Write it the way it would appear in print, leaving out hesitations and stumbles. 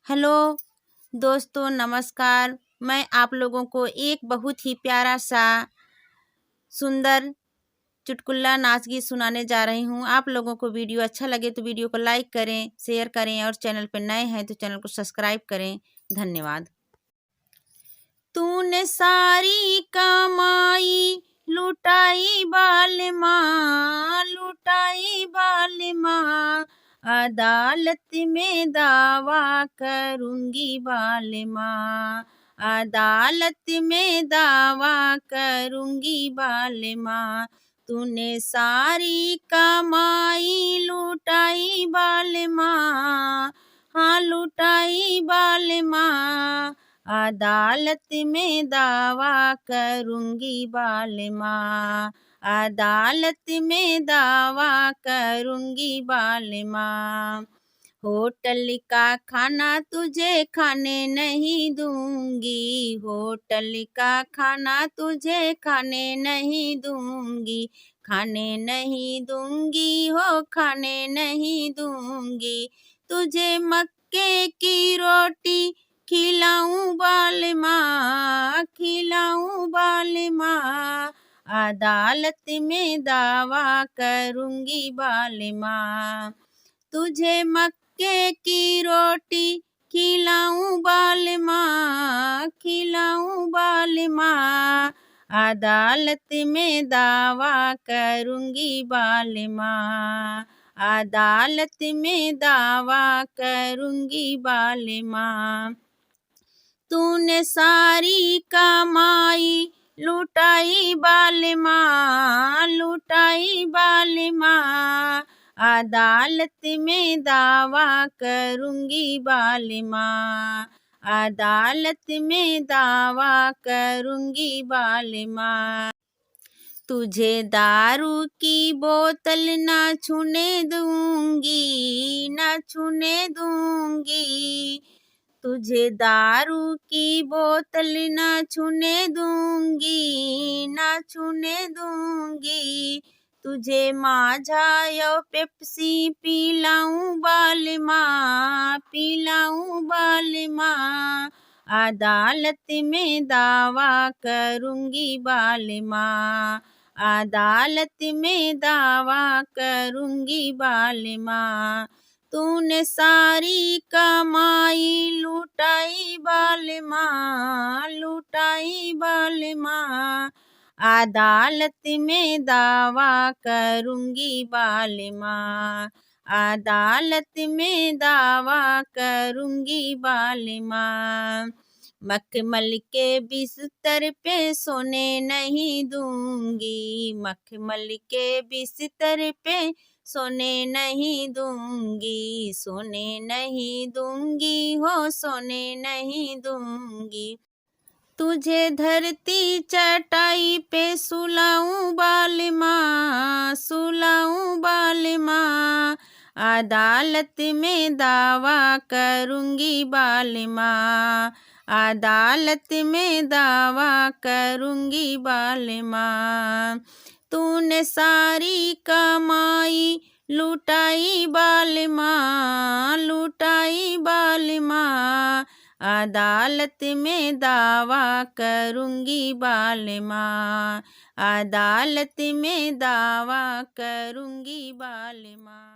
Hello दोस्तों, नमस्कार। मैं आप लोगों को एक बहुत ही प्यारा सा सुंदर चुटकुला नाच गीत सुनाने जा रही हूँ। आप लोगों को वीडियो अच्छा लगे तो वीडियो को लाइक करें, शेयर करें और चैनल पर नए हैं तो चैनल को सब्सक्राइब करें। धन्यवाद। तूने सारी कमाई लुटाई बाल माँ, अदालत में दावा करूंगी बाल माँ, अदालत में दावा करूंगी बाल माँ। तूने सारी कमाई लुटाई बाल माँ, हाँ लुटाई बाल माँ, अदालत में दावा करूंगी बाल माँ, अदालत में दावा करूंगी बाल माँ। होटल का खाना तुझे खाने नहीं दूंगी, होटल का खाना तुझे खाने नहीं दूंगी, खाने नहीं दूंगी हो खाने नहीं दूंगी। तुझे मक्के की रोटी खिलाऊं बाल माँ, खिलाऊं बाल माँ, अदालत में दावा करूंगी बाल माँ। तुझे मक्के की रोटी खिलाऊं बाल माँ, खिलाऊं बाल माँ, अदालत में दावा करूंगी बाल माँ, अदालत में दावा करूंगी बाल माँ। तूने सारी कमाई लुटाई बाल माँ, लुटाई बाल माँ, अदालत में दावा करूंगी बाल माँ, अदालत में दावा करूंगी बाल माँ। तुझे दारू की बोतल ना छूने दूंगी, ना छूने दूंगी। तुझे दारू की बोतल ना छूने दूंगी, ना छूने दूंगी। तुझे माझा या पेप्सी पिलाऊं बाल माँ, पिलाऊं बाल माँ, अदालत में दावा करूंगी बाल माँ, अदालत में दावा करूंगी बाल माँ। तूने सारी कमाई लुटाई बाल माँ, लुटाई बाल माँ, अदालत में दावा करूंगी बाल माँ, अदालत में दावा करूंगी बाल माँ। मखमल के बिस्तर पे सोने नहीं दूंगी, मखमल के बिस्तर पे सोने नहीं दूंगी, सोने नहीं दूंगी हो सोने नहीं दूंगी। तुझे धरती चटाई पे सुलाऊं बाल माँ, सुलाऊं बाल माँ, अदालत में दावा करूंगी बाल माँ, अदालत में दावा करूंगी बाल माँ। तूने सारी कमाई लुटाई बाल माँ, लुटाई बाल माँ, अदालत में दावा करूंगी बाल माँ, अदालत में दावा करूंगी बाल माँ।